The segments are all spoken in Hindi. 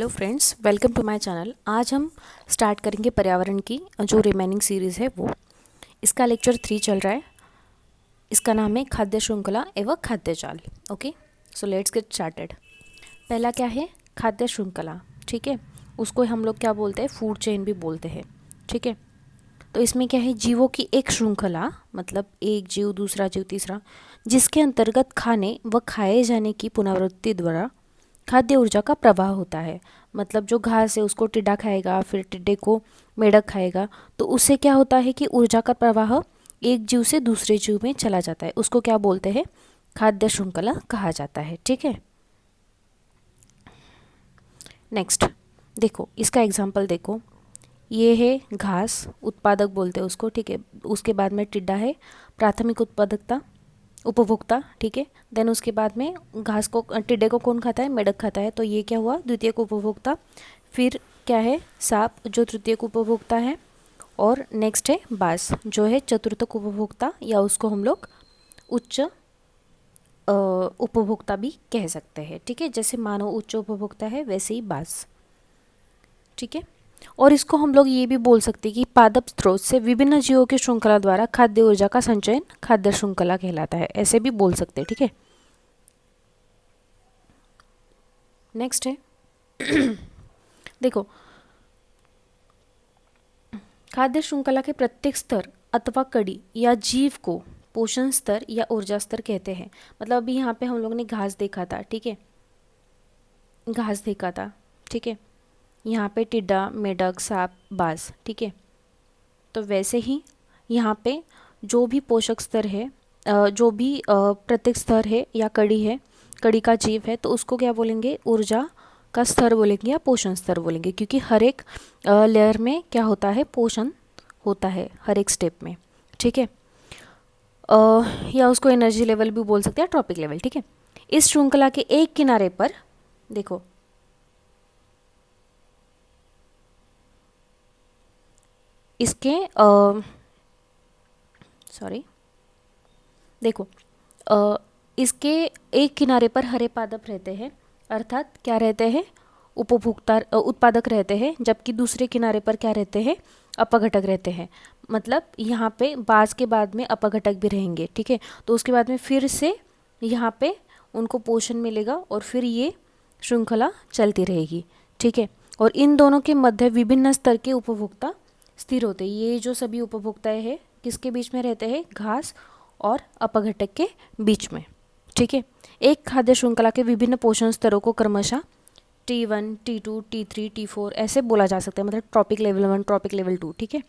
Hello friends, welcome to my channel. आज हम स्टार्ट करेंगे पर्यावरण की जो रिमेनिंग सीरीज़ है वो। इसका लेक्चर 3 चल रहा है। इसका नाम है खाद्य श्रृंखला एवं खाद्य जाल। Okay, so let's get started. पहला क्या है? खाद्य श्रृंखला। ठीक है, उसको हम लोग क्या बोलते हैं? फूड चेन भी बोलते हैं। ठीक है, तो इसमें क्या है? जीवों की एक श्रृंखला, मतलब एक जीव, दूसरा जीव, तीसरा, जिसके अंतर्गत खाने व खाए जाने की पुनरावृत्ति द्वारा खाद्य ऊर्जा का प्रवाह होता है। मतलब जो घास है उसको टिड्डा खाएगा, फिर टिड्डे को मेढक खाएगा, तो उससे क्या होता है कि ऊर्जा का प्रवाह एक जीव से दूसरे जीव में चला जाता है। उसको क्या बोलते हैं? खाद्य श्रृंखला कहा जाता है। ठीक है, नेक्स्ट देखो, इसका एग्जाम्पल देखो। ये है घास, उत्पादक बोलते हैं उसको। ठीक है, उसके बाद में टिड्डा है, प्राथमिक उत्पादकता, उपभोक्ता। ठीक है, देन उसके बाद में घास को, टिड्डे को कौन खाता है? मेढक खाता है, तो ये क्या हुआ? द्वितीयक उपभोक्ता। फिर क्या है? सांप, जो तृतीयक उपभोक्ता है। और नेक्स्ट है बास, जो है चतुर्थक उपभोक्ता, या उसको हम लोग उच्च उपभोक्ता भी कह सकते हैं। ठीक है, जैसे मानव उच्च उपभोक्ता है वैसे ही बास। ठीक है, और इसको हम लोग ये भी बोल सकते हैं कि पादप स्रोत से विभिन्न जीवों की श्रृंखला द्वारा खाद्य ऊर्जा का संचयन खाद्य श्रृंखला कहलाता है, ऐसे भी बोल सकते हैं। ठीक है, नेक्स्ट है देखो, खाद्य श्रृंखला के प्रत्येक स्तर अथवा कड़ी या जीव को पोषण स्तर या ऊर्जा स्तर कहते हैं। मतलब अभी यहाँ पे हम लोग ने घास देखा था। ठीक है, घास देखा था। ठीक है, यहाँ पे टिड्डा, मेढक, सांप, बाज। ठीक है, तो वैसे ही यहाँ पे जो भी पोषक स्तर है, जो भी प्रत्येक स्तर है या कड़ी है, कड़ी का जीव है, तो उसको क्या बोलेंगे? ऊर्जा का स्तर बोलेंगे या पोषण स्तर बोलेंगे, क्योंकि हर एक लेयर में क्या होता है? पोषण होता है हर एक स्टेप में। ठीक है, या उसको एनर्जी लेवल भी बोल सकते हैं, ट्रॉपिक लेवल। ठीक है, इस श्रृंखला के एक किनारे पर देखो, इसके सॉरी देखो, इसके एक किनारे पर हरे पादप रहते हैं, अर्थात क्या रहते हैं? उपभोक्ता, उत्पादक रहते हैं, जबकि दूसरे किनारे पर क्या रहते हैं? अपघटक रहते हैं। मतलब यहाँ पे बाज के बाद में अपघटक भी रहेंगे। ठीक है, तो उसके बाद में फिर से यहाँ पे उनको पोषण मिलेगा और फिर ये श्रृंखला चलती रहेगी। ठीक है, और इन दोनों के मध्य विभिन्न स्तर के उपभोक्ता स्थिर होते हैं। ये जो सभी उपभोक्ताएं हैं किसके बीच में रहते हैं? घास और अपघटक के बीच में। ठीक है, एक खाद्य श्रृंखला के विभिन्न पोषण स्तरों को क्रमशः T1, T2, T3, T4 ऐसे बोला जा सकता है। मतलब ट्रॉपिक लेवल 1, ट्रॉपिक लेवल 2। ठीक है,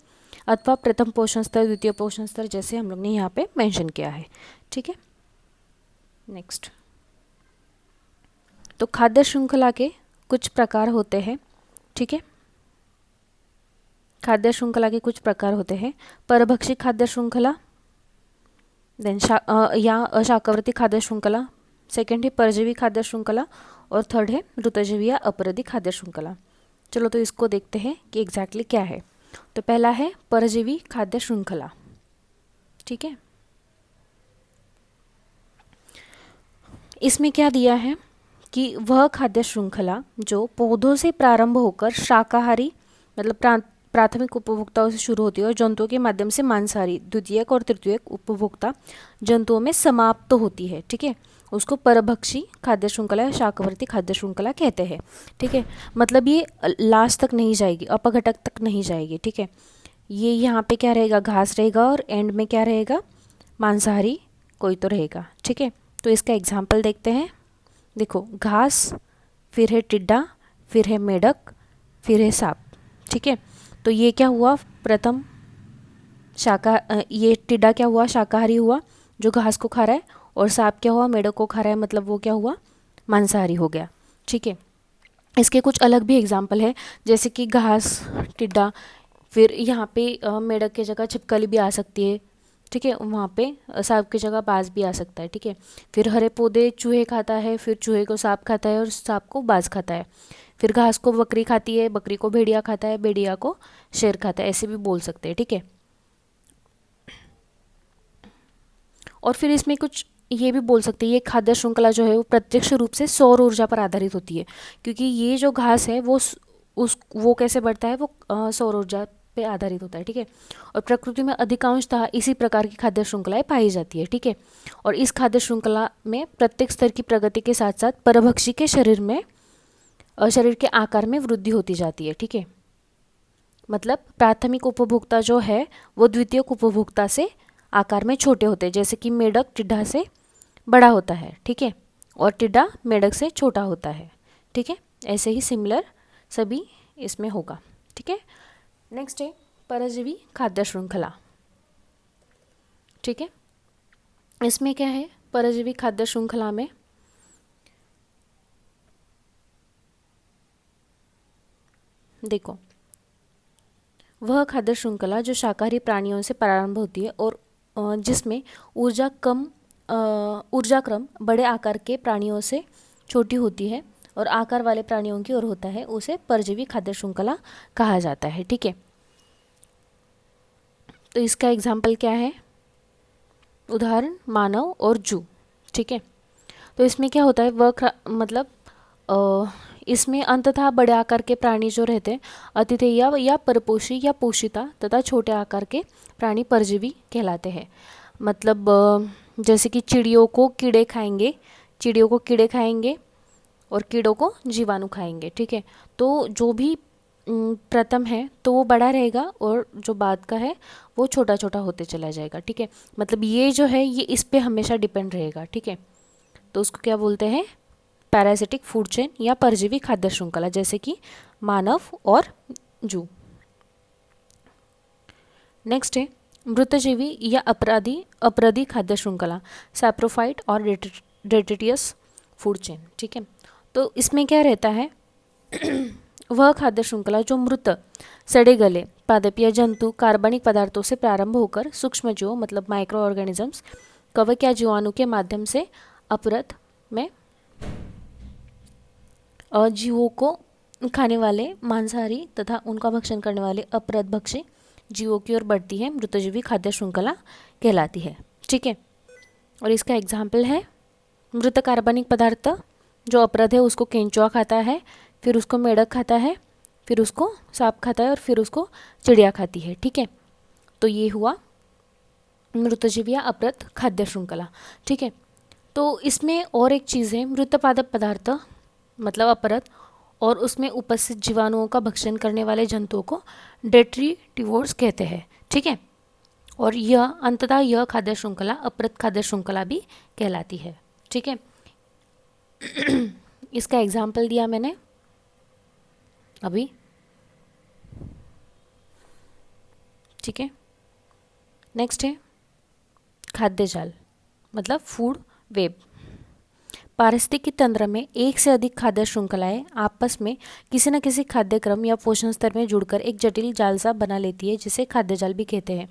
अथवा प्रथम पोषण स्तर, द्वितीय पोषण स्तर, जैसे हम लोग ने यहाँ पे मेंशन किया है। ठीक है, नेक्स्ट, तो खाद्य श्रृंखला के कुछ प्रकार होते हैं। ठीक है, खाद्य श्रृंखला के कुछ प्रकार होते हैं। परभक्षी खाद्य श्रृंखला, देन या शाकावर्ती खाद्य श्रृंखला, सेकेंड है परजीवी खाद्य श्रृंखला, और थर्ड है ऋतुजीवी या अपरदी खाद्य श्रृंखला। चलो तो इसको देखते हैं कि एग्जैक्टली क्या है। तो पहला है परजीवी खाद्य श्रृंखला। ठीक है, इसमें क्या दिया है कि वह खाद्य श्रृंखला जो पौधों से प्रारंभ होकर शाकाहारी, मतलब प्राथमिक उपभोक्ताओं से शुरू होती है और जंतुओं के माध्यम से मांसाहारी, द्वितीयक और तृतीयक उपभोक्ता जंतुओं में समाप्त होती है। ठीक है, उसको परभक्षी खाद्य श्रृंखला या शाकावर्ती खाद्य श्रृंखला कहते हैं। ठीक है, मतलब ये लास्ट तक नहीं जाएगी, अपघटक तक नहीं जाएगी। ठीक है, ये यहाँ पे क्या रहेगा? घास रहेगा, और एंड में क्या रहेगा? मांसाहारी कोई तो रहेगा। ठीक है, तो इसका एग्जाम्पल देखते हैं। देखो, घास, फिर है टिड्डा, फिर है मेढक, फिर है सांप। ठीक है, तो ये क्या हुआ? प्रथम ये टिड्डा क्या हुआ? शाकाहारी हुआ, जो घास को खा रहा है, और सांप क्या हुआ? मेढक को खा रहा है, मतलब वो क्या हुआ? मांसाहारी हो गया। ठीक है, इसके कुछ अलग भी एग्जाम्पल है, जैसे कि घास, टिड्डा, फिर यहाँ पे मेढक की जगह छिपकली भी आ सकती है। ठीक है, वहाँ पे सांप की जगह बाज भी आ सकता है। ठीक है, फिर हरे पौधे चूहे खाता है, फिर चूहे को सांप खाता है और सांप को बाज खाता है। फिर घास को बकरी खाती है, बकरी को भेड़िया खाता है, भेड़िया को शेर खाता है, ऐसे भी बोल सकते हैं। ठीक है, और फिर इसमें कुछ ये भी बोल सकते हैं ये खाद्य श्रृंखला जो है वो प्रत्यक्ष रूप से सौर ऊर्जा पर आधारित होती है, क्योंकि ये जो घास है वो कैसे बढ़ता है, वो सौर ऊर्जा पे आधारित होता है। ठीक है, और प्रकृति में अधिकांशतः इसी प्रकार की खाद्य श्रृंखलाएं पाई जाती है। ठीक है, और इस खाद्य श्रृंखला में प्रत्येक स्तर की प्रगति के साथ साथ परभक्षी के शरीर के आकार में वृद्धि होती जाती है। ठीक है, मतलब प्राथमिक उपभोक्ता जो है वो द्वितीयक उपभोक्ता से आकार में छोटे होते हैं, जैसे कि मेढक टिड्डा से बड़ा होता है। ठीक है, और टिड्डा मेढक से छोटा होता है। ठीक है, ऐसे ही सिमिलर सभी इसमें होगा। ठीक है, नेक्स्ट है परजीवी खाद्य श्रृंखला। ठीक है, इसमें क्या है, परजीवी खाद्य श्रृंखला में देखो, वह खाद्य श्रृंखला जो शाकाहारी प्राणियों से प्रारंभ होती है और जिसमें ऊर्जा क्रम बड़े आकार के प्राणियों से छोटी होती है और आकार वाले प्राणियों की ओर होता है, उसे परजीवी खाद्य श्रृंखला कहा जाता है। ठीक है, तो इसका एग्जाम्पल क्या है, उदाहरण मानव और जू। ठीक है, तो इसमें क्या होता है, मतलब इसमें अंततः बड़े आकार के प्राणी जो रहते हैं अतिथेय या परपोषी या पोषिता तथा छोटे आकार के प्राणी परजीवी कहलाते हैं। मतलब जैसे कि चिड़ियों को कीड़े खाएंगे और कीड़ों को जीवाणु खाएंगे। ठीक है, तो जो भी प्रथम है तो वो बड़ा रहेगा और जो बाद का है वो छोटा छोटा होते चला जाएगा। ठीक है, मतलब ये जो है ये इस पे हमेशा डिपेंड रहेगा। ठीक है, तो उसको क्या बोलते हैं, पैरासिटिक फूड चेन या परजीवी खाद्य श्रृंखला, जैसे कि मानव और जू। नेक्स्ट है मृतजीवी या अपराधी खाद्य श्रृंखला, सैप्रोफाइट और डेट्रिटियस फूड चेन। ठीक है, तो इसमें क्या रहता है वह खाद्य श्रृंखला जो मृत सड़े गले पादप या जंतु कार्बनिक पदार्थों से प्रारंभ होकर सूक्ष्म जीवों मतलब माइक्रो ऑर्गेनिजम्स कवक या जीवाणु के माध्यम से अपरत में जीवों को खाने वाले मांसाहारी तथा उनका भक्षण करने वाले अपरदभक्षी जीवों की ओर बढ़ती है, मृतजीवी खाद्य श्रृंखला कहलाती है। ठीक है, और इसका एग्जाम्पल है मृत कार्बनिक पदार्थ, जो अपरद है उसको केंचुआ खाता है, फिर उसको मेढक खाता है, फिर उसको सांप खाता है और फिर उसको चिड़िया खाती है। ठीक है, तो ये हुआ मृतजीवी या अपरद खाद्य श्रृंखला। ठीक है, तो इसमें और एक चीज़ है, मृत पादप पदार्थ मतलब अपरद और उसमें उपस्थित जीवाणुओं का भक्षण करने वाले जंतुओं को डेट्रीटिवोर्स कहते हैं। ठीक है, और अंततः यह खाद्य श्रृंखला अपरद खाद्य श्रृंखला भी कहलाती है। ठीक है, इसका एग्जाम्पल दिया मैंने अभी। ठीक है, नेक्स्ट है खाद्य जाल मतलब फूड वेब। पारिस्थितिकी तंत्र में एक से अधिक खाद्य श्रृंखलाएं आपस में किसी न किसी खाद्य क्रम या पोषण स्तर में जुड़कर एक जटिल जाल सा बना लेती है, जिसे खाद्य जाल भी कहते हैं।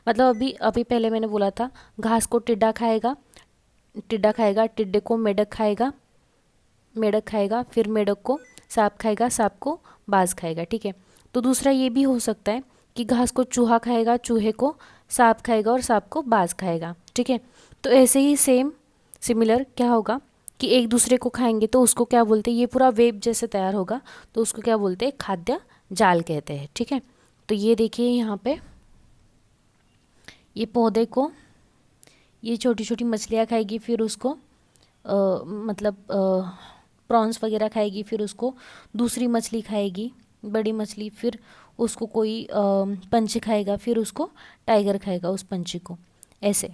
मतलब अभी पहले मैंने बोला था घास को टिड्डा खाएगा, टिड्डे को मेढक खाएगा, फिर मेढक को सांप खाएगा, सांप को बाज खाएगा। ठीक है, तो दूसरा ये भी हो सकता है कि घास को चूहा खाएगा, चूहे को सांप खाएगा और सांप को बाज खाएगा। ठीक है, तो ऐसे ही सिमिलर क्या होगा कि एक दूसरे को खाएंगे तो उसको क्या बोलते हैं, ये पूरा वेब जैसे तैयार होगा तो उसको क्या बोलते हैं, खाद्य जाल कहते हैं। ठीक है, तो ये देखिए यहाँ पे ये पौधे को ये छोटी छोटी मछलियाँ खाएगी, फिर उसको प्रॉन्स वगैरह खाएगी, फिर उसको दूसरी मछली खाएगी बड़ी मछली, फिर उसको कोई पंछी खाएगा, फिर उसको टाइगर खाएगा उस पंछी को, ऐसे।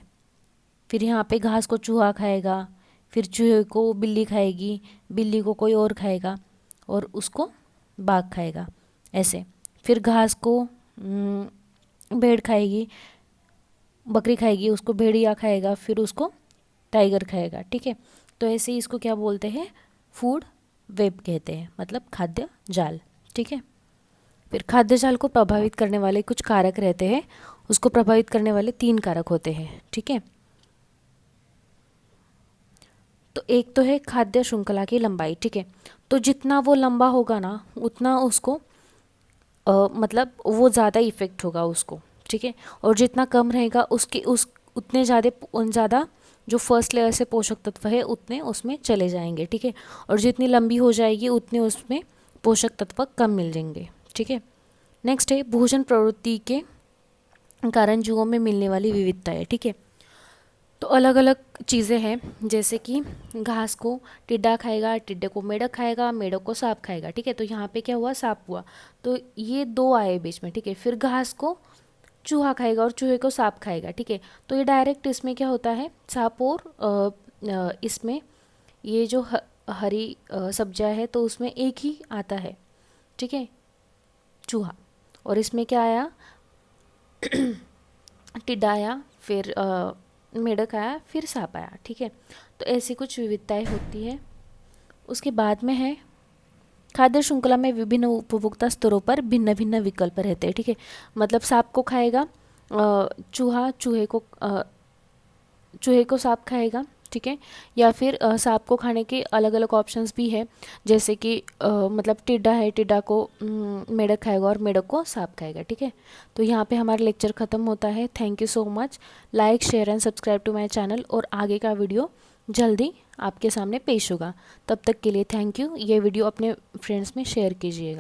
फिर यहाँ पे घास को चूहा खाएगा, फिर चूहे को बिल्ली खाएगी, बिल्ली को कोई और खाएगा और उसको बाघ खाएगा, ऐसे। फिर घास को भेड़ खाएगी, बकरी खाएगी, उसको भेड़िया खाएगा, फिर उसको टाइगर खाएगा। ठीक है, तो ऐसे ही इसको क्या बोलते हैं, फूड वेब कहते हैं, मतलब खाद्य जाल। ठीक है, फिर खाद्य जाल को प्रभावित करने वाले कुछ कारक रहते हैं, उसको प्रभावित करने वाले 3 कारक होते हैं। ठीक है, तो एक तो है खाद्य श्रृंखला की लंबाई। ठीक है, तो जितना वो लंबा होगा ना उतना उसको मतलब वो ज़्यादा इफेक्ट होगा उसको। ठीक है, और जितना कम रहेगा उतने ज़्यादा जो फर्स्ट लेयर से पोषक तत्व है उतने उसमें चले जाएंगे, ठीक है। और जितनी लंबी हो जाएगी उतने उसमें पोषक तत्व कम मिल जाएंगे, ठीक है। नेक्स्ट है भोजन प्रवृत्ति के कारण जीवों में मिलने वाली विविधता है, ठीक है। तो अलग अलग चीज़ें हैं, जैसे कि घास को टिड्डा खाएगा, टिड्डे को मेढक खाएगा, मेढक को सांप खाएगा, ठीक है। तो यहाँ पे क्या हुआ, सांप हुआ, तो ये दो आए बीच में, ठीक है। फिर घास को चूहा खाएगा और चूहे को सांप खाएगा, ठीक है। तो ये डायरेक्ट इसमें क्या होता है, सांप और इसमें ये जो हरी सब्जियाँ है तो उसमें एक ही आता है, ठीक है, चूहा। और इसमें क्या आया, टिड्डा आया, फिर मेढक आया, फिर सांप आया, ठीक है। तो ऐसी कुछ विविधताएं होती है। उसके बाद में है खाद्य श्रृंखला में विभिन्न उपभोक्ता स्तरों पर भिन्न भिन्न विकल्प रहते हैं, ठीक है। मतलब सांप को खाएगा चूहा, चूहे को सांप खाएगा, ठीक है। या फिर सांप को खाने के अलग अलग ऑप्शंस भी है, जैसे कि मतलब टिड्डा है, टिड्डा को मेढक खाएगा और मेढक को सांप खाएगा, ठीक है। तो यहाँ पे हमारा लेक्चर ख़त्म होता है। Thank you so much. Like, share and subscribe to my channel, और आगे का वीडियो जल्दी आपके सामने पेश होगा। तब तक के लिए थैंक यू। ये वीडियो अपने फ्रेंड्स में शेयर कीजिएगा।